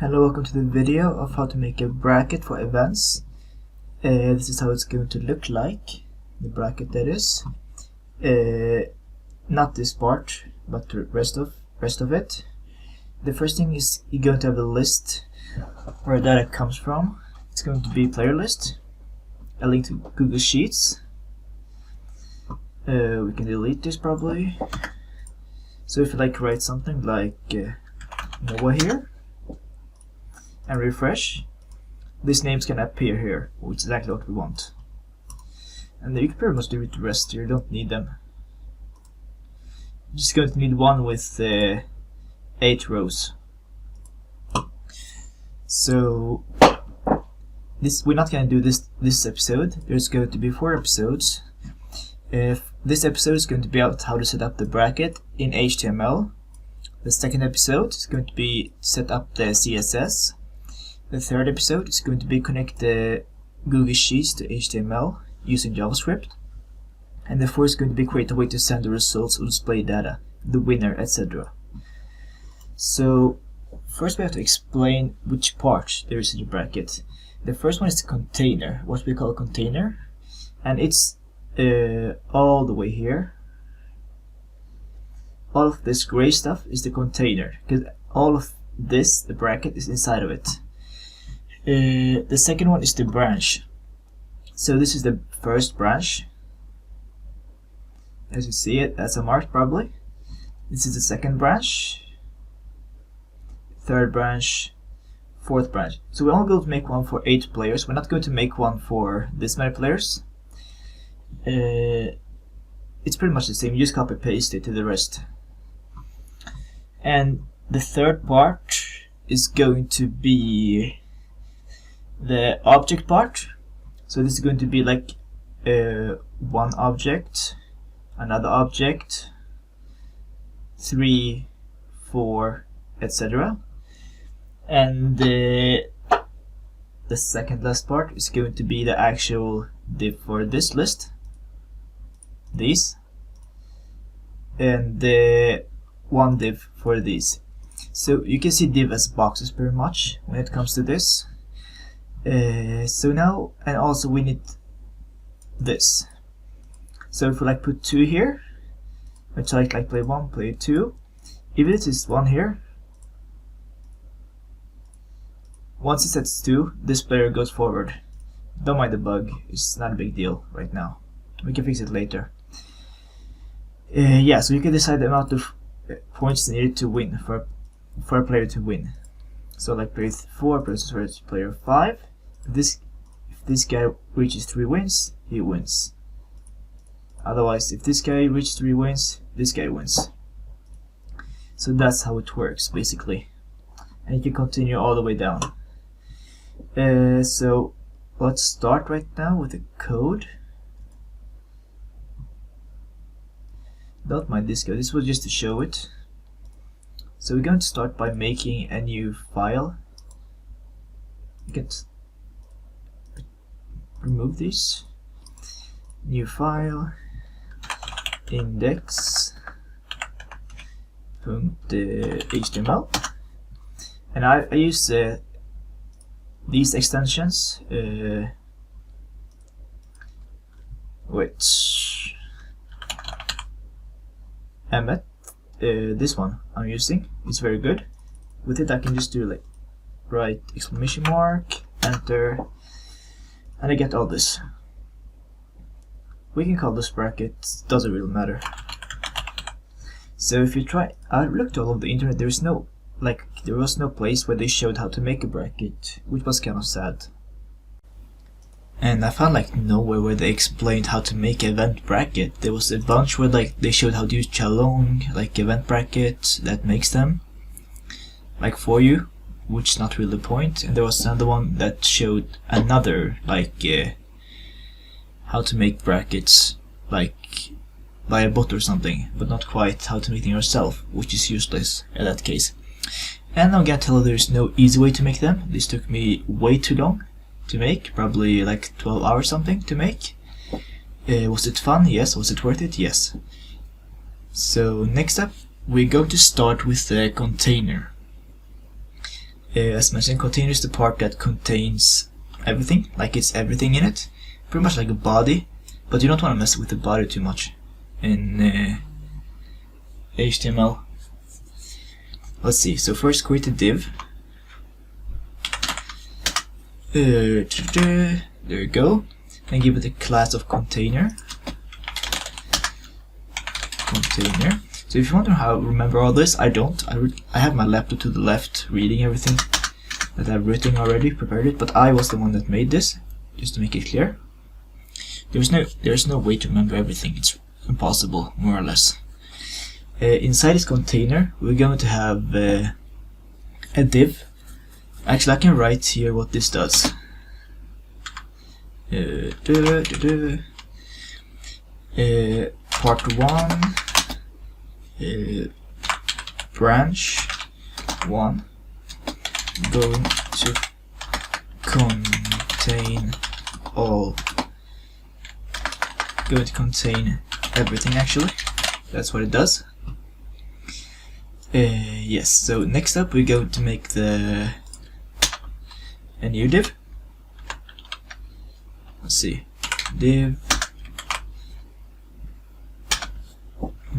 Hello, welcome to the video of how to make a bracket for events. This is how it's going to look like, the bracket that is. Not this part, but the rest of it. The first thing is you're going to have a list where data comes from. It's going to be player list, a link to Google Sheets. We can delete this probably. So if you like write something like Noah here, and refresh, these names can appear here, which is exactly what we want. And then you can pretty much do it the rest here, you don't need them. You're just going to need one with 8 rows. So we're not going to do this episode. There's going to be 4 episodes. This episode is going to be about how to set up the bracket in HTML. The second episode is going to be set up the CSS. The third episode is going to be connect the Google Sheets to HTML using JavaScript. And the fourth is going to be create a way to send the results or display data, the winner, etc. So first we have to explain which part there is in the bracket. The first one is the container, what we call a container. And it's all the way here. All of this gray stuff is the container, because all of this, the bracket, is inside of it. The second one is the branch. So this is the first branch. As you see it, that's a mark probably. This is the second branch, third branch, fourth branch. So we're only going to make one for 8 players. We're not going to make one for this many players. It's pretty much the same. You just copy paste it to the rest. And the third part is going to be the object part. So this is going to be like one object, another object, 3, 4, etc. And the second last part is going to be the actual div for this list, these, and the one div for these. So you can see div as boxes pretty much when it comes to this. So now, and also we need this. So if we like put 2 here, let's like play 1, play 2. If it is 1 here, once it sets 2, this player goes forward. Don't mind the bug, it's not a big deal right now. We can fix it later. Yeah, so you can decide the amount of points needed to win for a player to win. So like player 4 versus player 5. If this guy reaches 3 wins, he wins. Otherwise, if this guy reaches 3 wins, this guy wins. So that's how it works basically. And you can continue all the way down. So let's start right now with the code. Don't mind this code, this was just to show it. So we're going to start by making a new file. You can remove this. New file, index.html, and I use these extensions, which Emmet, this one I'm using, is very good. With it I can just do like write exclamation mark, enter, and I get all this. We can call this bracket, doesn't really matter. So if you try, I looked all over the internet, there was no place where they showed how to make a bracket, which was kind of sad. And I found like nowhere where they explained how to make an event bracket. There was a bunch where like they showed how to use Chalong, like event bracket that makes them like for you, which is not really the point. And there was another one that showed another like how to make brackets like by a bot or something, but not quite how to make them yourself, which is useless in that case. And I'm gonna tell you there's no easy way to make them. This took me way too long to make, probably like 12 hours something to make. Was it fun? Yes. Was it worth it? Yes. So next up we're going to start with the container. As mentioned, container is the part that contains everything, like it's everything in it, pretty much like a body, but you don't want to mess with the body too much in HTML. Let's see, so first create a div. There you go, and give it a class of container. So if you want to know how to remember all this, I don't. I have my laptop to the left, reading everything that I've written already, prepared it, but I was the one that made this, just to make it clear. There's no way to remember everything. It's impossible, more or less. Inside this container, we're going to have a div. Actually, I can write here what this does. Part 1, branch 1, going to contain all, going to contain everything. Actually, that's what it does. Yes, so next up we're going to make a new div. Let's see, div.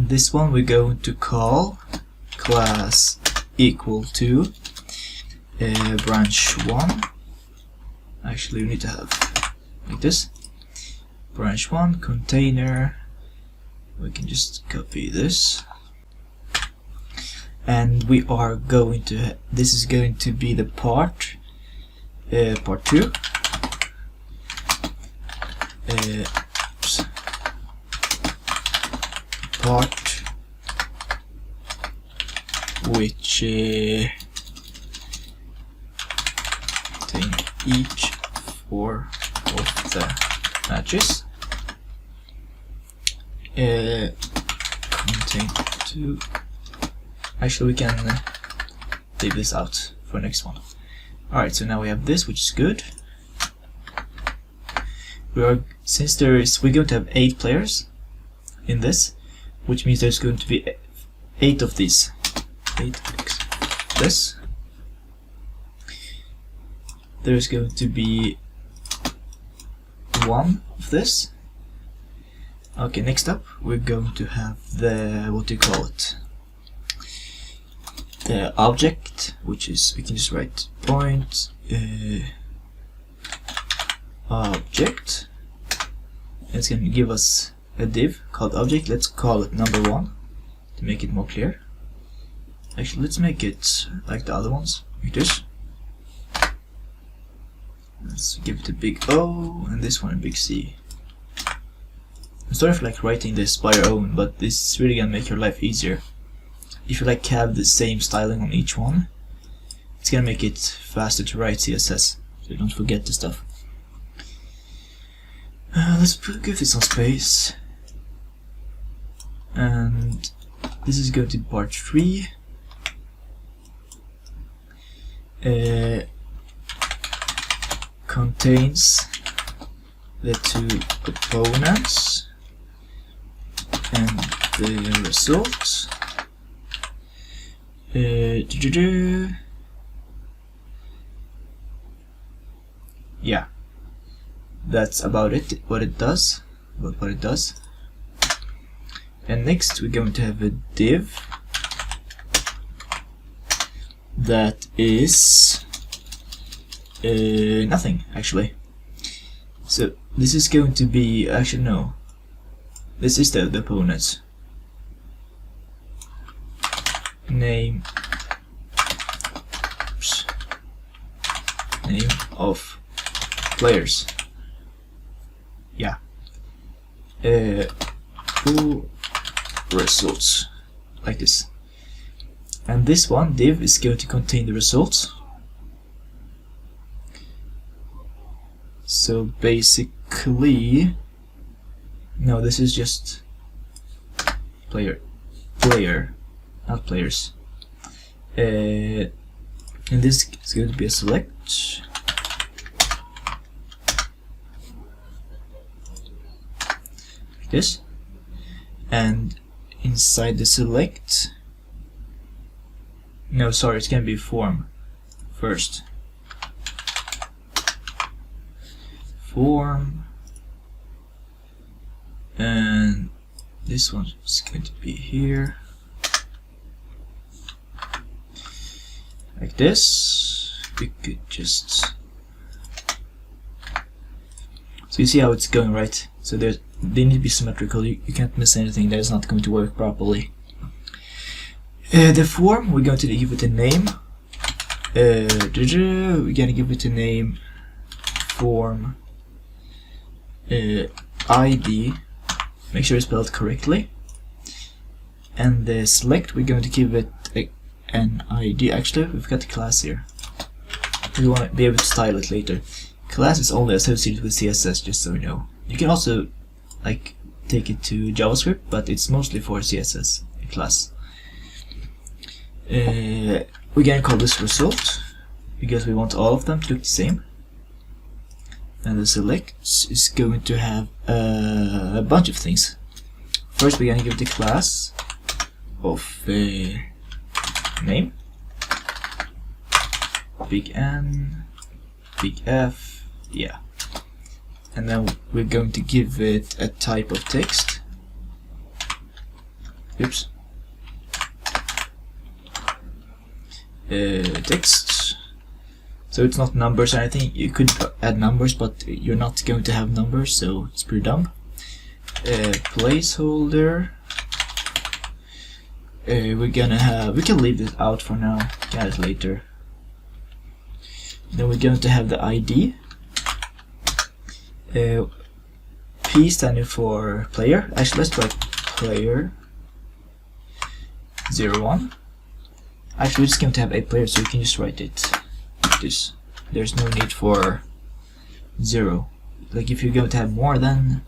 This one we're going to call class equal to branch 1. Actually, we need to have like this, branch 1 container. We can just copy this, and we are going to, this is going to be the part 2. Part which contain each 4 of the matches. Contain 2. Actually, we can leave this out for next one. Alright, so now we have this, which is good. Since we're going to have 8 players in this, which means there's going to be 8 of these. 8 this. There's going to be 1 of this. Okay, next up we're going to have the, what do you call it? The object, which is, we can just write point object. And it's going to give us a div called object. Let's call it number 1 to make it more clear. Actually, let's make it like the other ones, like this. Let's give it a big O and this one a big C. I'm sorry for like writing this by your own, but this is really gonna make your life easier. If you like have the same styling on each one, it's gonna make it faster to write CSS, so you don't forget the stuff. Let's give this some space, and this is going to be part 3. Contains the 2 opponents and the result. Yeah, that's about it. What it does. And next we're going to have a div that is nothing, actually. So this is going to be, actually no, this is the opponents. Name of players. Yeah. Who results, like this. And this one, div, is going to contain the results. So basically, no, this is just player, not players. And this is going to be a select. Like this. And inside the select, no, sorry, it's going to be form first. Form, and this one is going to be here, like this. We could just, so you see how it's going, right? So they need to be symmetrical. You can't miss anything. That is not going to work properly. The form, we're going to give it a name. We're gonna give it a name, form ID. Make sure it's spelled correctly. And the select, we're going to give it an ID. Actually, we've got the class here. We want to be able to style it later. Class is only associated with CSS, just so you know. You can also like take it to JavaScript, but it's mostly for CSS class. We're gonna call this result because we want all of them to look the same. And the select is going to have a bunch of things. First, we're gonna give the class of name, big N, big F, yeah. And then we're going to give it a type of text. Oops. Text. So it's not numbers or anything. You could add numbers, but you're not going to have numbers, so it's pretty dumb. Placeholder. We can leave this out for now, add it later. Then we're going to have the ID. P standing for player. Actually, let's write player 01. Actually, we're just going to have a player, so you can just write it like this. There's no need for 0. Like if you're going to have more than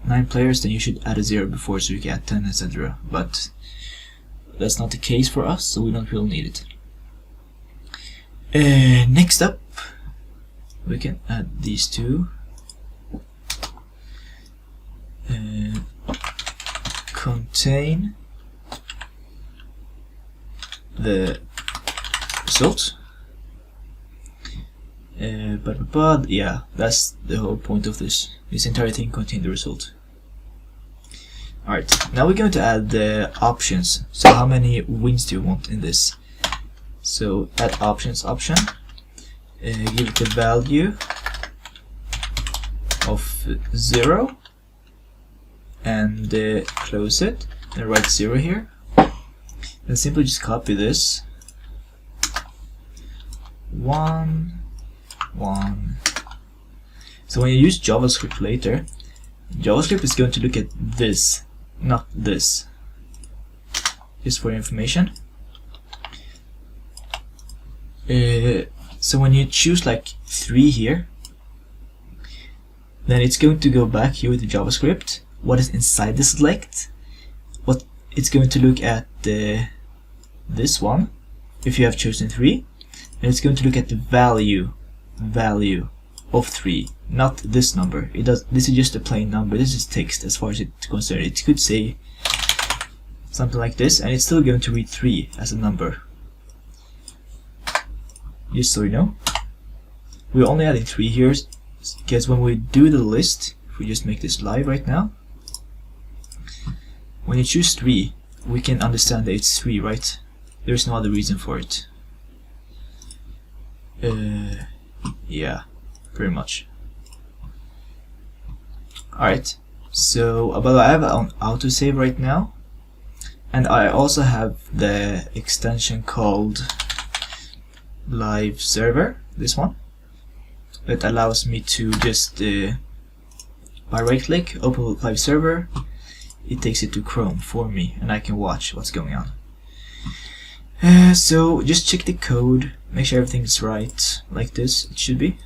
9 players, then you should add a 0 before, so you can add 10, etc. But that's not the case for us, so we don't really need it. Next up, we can add these two. Contain the result. But yeah, that's the whole point of this. This entire thing contains the result. Alright, now we're going to add the options. So how many wins do you want in this? So add options option. Give it the value of 0 and close it and write 0 here. Then simply just copy this. 1, 1. So when you use JavaScript later, JavaScript is going to look at this, not this. Just for your information. So when you choose like 3 here, then it's going to go back here with the JavaScript. What is inside the select? What it's going to look at this one, if you have chosen 3, and it's going to look at the value of 3, not this number. This is just a plain number. This is text as far as it's concerned. It could say something like this, and it's still going to read 3 as a number. Just so you know, we're only adding 3 here because when we do the list, if we just make this live right now, when you choose 3, we can understand that it's 3, right? There's no other reason for it. Yeah, pretty much. Alright, so I have an autosave right now, and I also have the extension called live server, this one, that allows me to just by right click open live server, it takes it to Chrome for me and I can watch what's going on. So just check the code, make sure everything's right, like this it should be.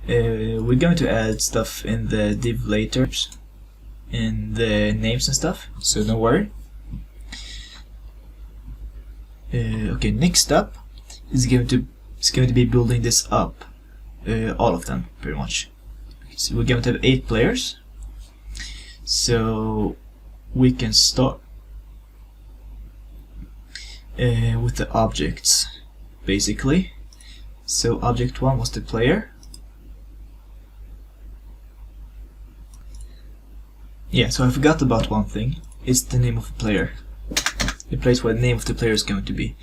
We're going to add stuff in the div later, in the names and stuff, so don't worry. Okay, next up is going to be building this up, all of them pretty much. So we're going to have 8 players, so we can start. with the objects, basically. So object 1 was the player. Yeah, so I forgot about one thing. It's the name of the player. It plays what the name of the player is going to be.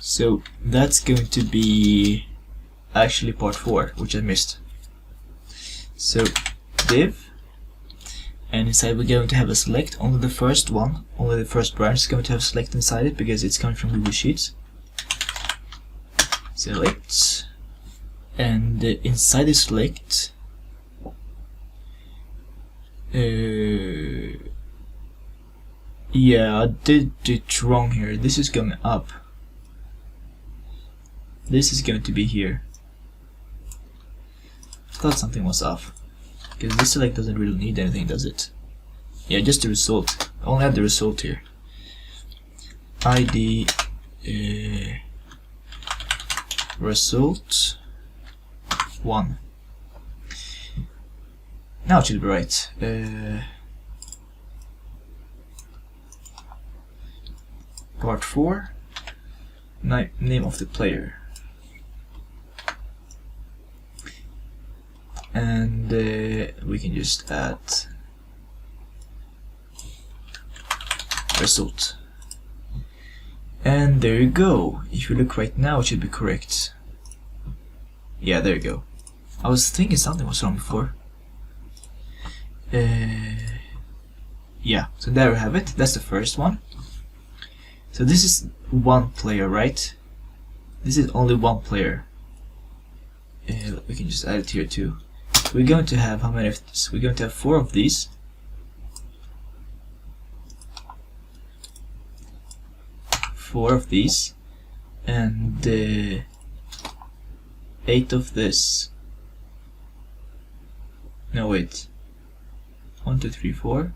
So that's going to be actually part 4, which I missed. So div, and inside we're going to have a select. Only the first one, only the first branch is going to have select inside it because it's coming from Google Sheets. Select, and inside the select, yeah, I did it wrong here. This is going up. This is going to be here. I thought something was off. Because this select doesn't really need anything, does it? Yeah, just the result. I only have the result here. ID result 1. Now it should be right. Part 4, name of the player, and we can just add result, and there you go. If you look right now, it should be correct. Yeah, there you go. I was thinking something was wrong before. Yeah, so there we have it. That's the first one. So this is one player, right? This is only one player. We can just add it here too. We're going to have how many of these? We're going to have 4 of these. 4 of these, and 8 of this. No, wait. 1, 2, 3, 4.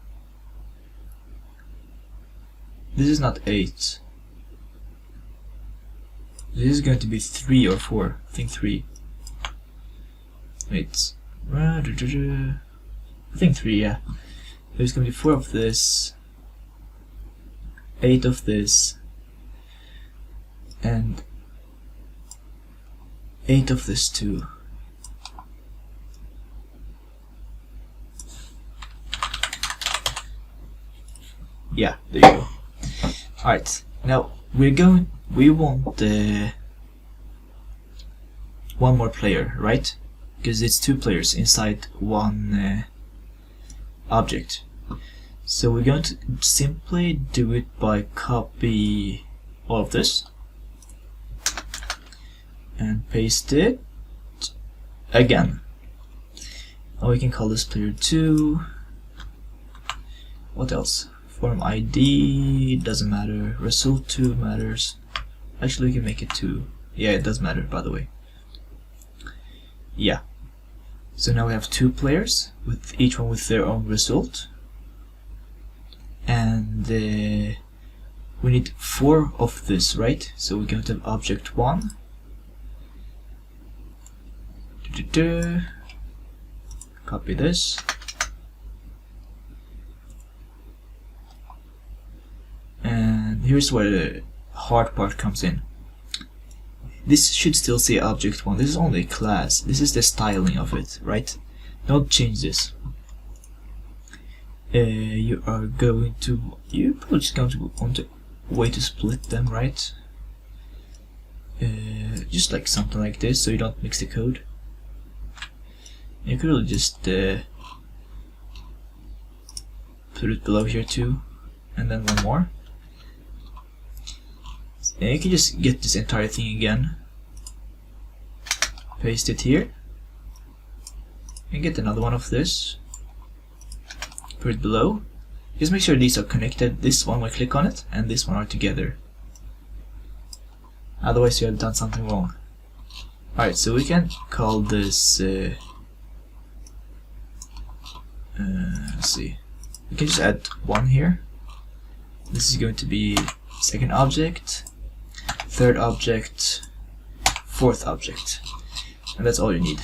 This is not 8. This is going to be 3 or 4. I think 3. Wait. I think 3, yeah. There's going to be 4 of this, 8 of this, and 8 of this too. Yeah, there you go. Alright, now we want one more player, right? Because it's 2 players inside one object. So we're going to simply do it by copy all of this and paste it again. Now we can call this player 2. What else? Form ID doesn't matter. Result 2 matters. Actually, we can make it 2. Yeah, it does matter, by the way. Yeah. So now we have 2 players, with each one with their own result. And we need 4 of this, right? So we're going to have object 1. Copy this. And here's where the hard part comes in. This should still say object 1. This is only a class. This is the styling of it, right? Don't change this. You're probably just going to want a way to split them, right? Just like something like this, so you don't mix the code. You could really just put it below here too, and then one more. And you can just get this entire thing again, paste it here, and get another one of this, put it below. Just make sure these are connected. This one will click on it, and this one are together. Otherwise you have done something wrong. Alright, so we can call this let's see, we can just add 1 here. This is going to be second object, third object, fourth object, and that's all you need.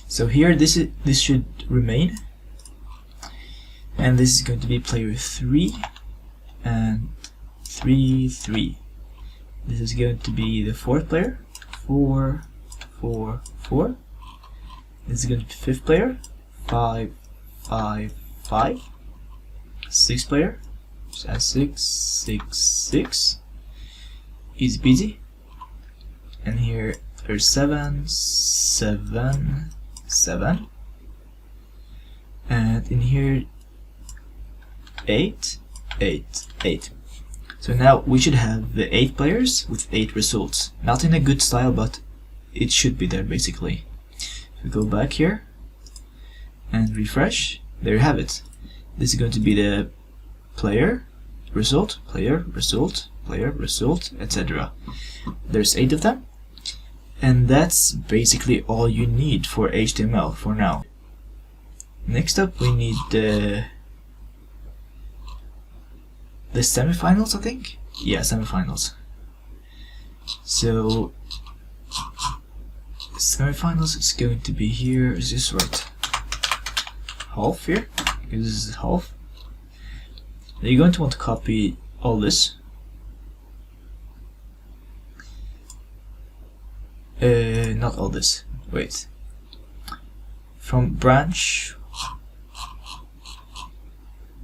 So here this should remain, and this is going to be player 3 and 3, 3. This is going to be the 4th player. 4, 4, 4. This is going to be 5th player. 5, 5, 5. 6th player. Just add 6, 6, 6. Easy peasy. And here there's 7, 7, 7. And in here 8, 8, 8. So now we should have the 8 players with 8 results. Not in a good style, but it should be there basically. If we go back here and refresh, there you have it. This is going to be the player, result, player, result, player, result, etc. There's 8 of them. And that's basically all you need for HTML for now. Next up we need the semifinals, I think? Yeah, semifinals. So semifinals is going to be here. Is this right? Half here? Because this is half. Now you're going to want to copy all this. Not all this. Wait. From branch.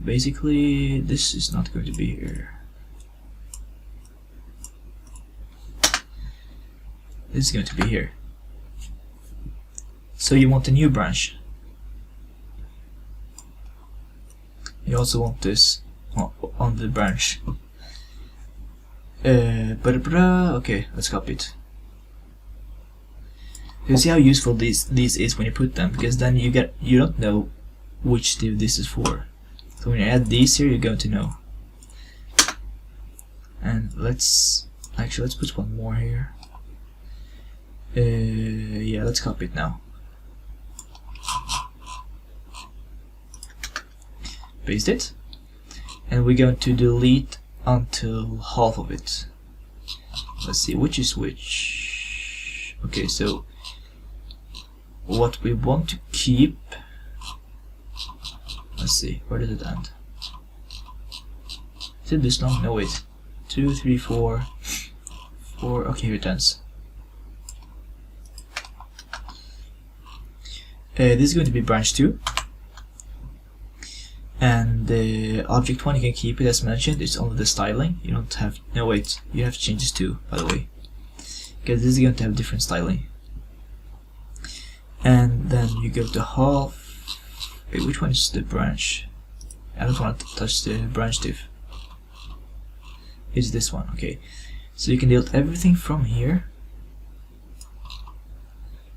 Basically, this is not going to be here. This is going to be here. So you want a new branch. You also want this on the branch. Okay, let's copy it. You see how useful these is when you put them, because then you don't know which div this is for. So when you add these here, you're going to know. And let's put one more here. Yeah, let's copy it now. Paste it, and we're going to delete until half of it. Let's see which is which. Okay, so what we want to keep. Let's see, where did it end? Is it this long? No, wait. 2, 3, 4, 4. Okay, here it ends. This is going to be branch 2. And the object 1, you can keep it as mentioned. It's only the styling. You don't have. No, wait. You have to change this too, by the way. Because this is going to have different styling. And then you go to half. Wait, which one is the branch? I don't want to touch the branch div. It's this one, okay. So you can delete everything from here.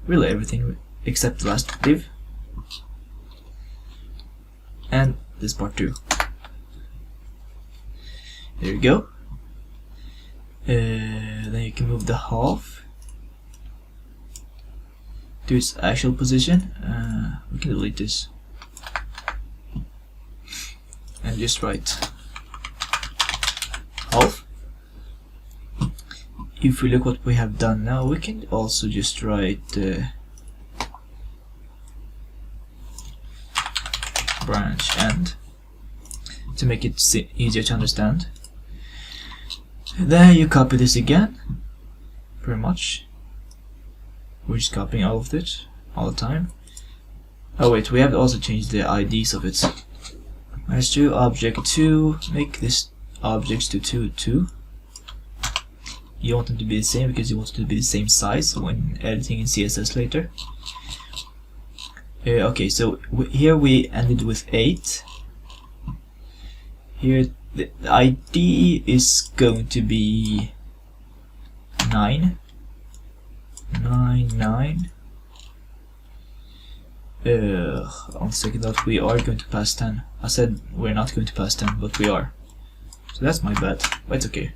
Really everything except the last div. And this part too. There you go. Then you can move the half to its actual position. We can delete this. And just write half. If we look what we have done now, we can also just write branch end to make it easier to understand. Then you copy this again, pretty much. We're just copying all of it all the time. Oh wait, we have to also change the IDs of it. There's 2 object 2. Make this objects to 2 2. You want them to be the same because you want them to be the same size when editing in CSS later. Okay, so here we ended with 8. Here the ID is going to be 9. 9, 9. On second thought, we are going to pass 10. I said we're not going to pass 10, but we are. So that's my bad, but it's okay.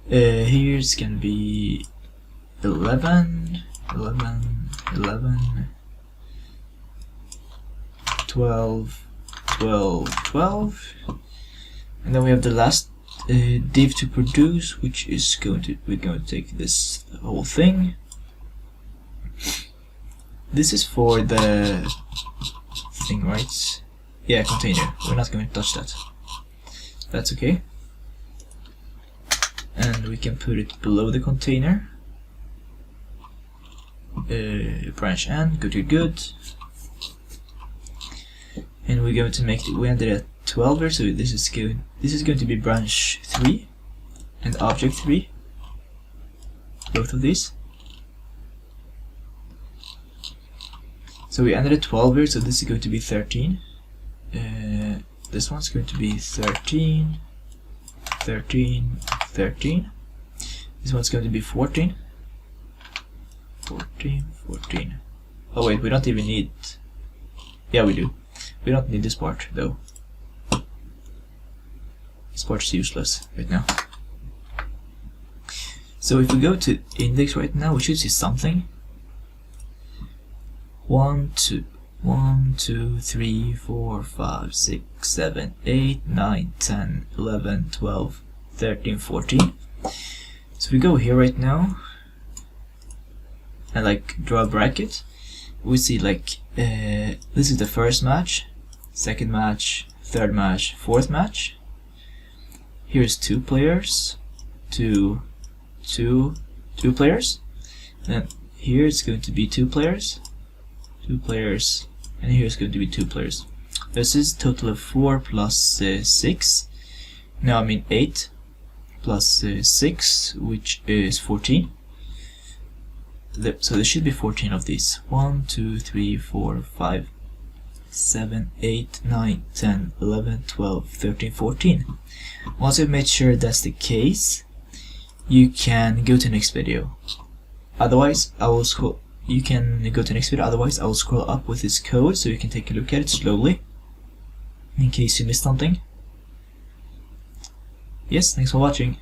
Here's gonna be 11, 11, 11, 12, 12, 12. And then we have the last div to produce, which is we're going to take this whole thing. This is for the thing, right? Yeah, container. We're not going to touch that. That's okay. and we can put it below the container. Branch N, good. And we're going to make we ended at 12 here, so this is going to be branch 3 and object 3, both of these. So we ended at 12 here, so this is going to be 13. This one's going to be 13, 13, 13. This one's going to be 14, 14, 14. Oh wait, we don't even need... Yeah, we do. We don't need this part though. This part is useless right now. So if we go to index right now, we should see something. 1, 2, 3, 4, 5, 6, 7, 8, 9, 10, 11, 12, 13, 14. So if we go here right now and like draw a bracket, we see like this is the first match, second match, third match, fourth match. Here's 2 players, 2 players, and here it's going to be 2 players, 2 players, and here's going to be 2 players. This is total of 4 plus 6. No, I mean 8 plus 6, which is 14. So there should be 14 of these. 1, 2, 3, 4, 5, 7, 8, 9, 10, 11, 12, 13, 14. Once you've made sure that's the case, you can go to the next video. Otherwise, you can go to the next video. Otherwise, I will scroll up with this code so you can take a look at it slowly, in case you missed something. Yes, thanks for watching.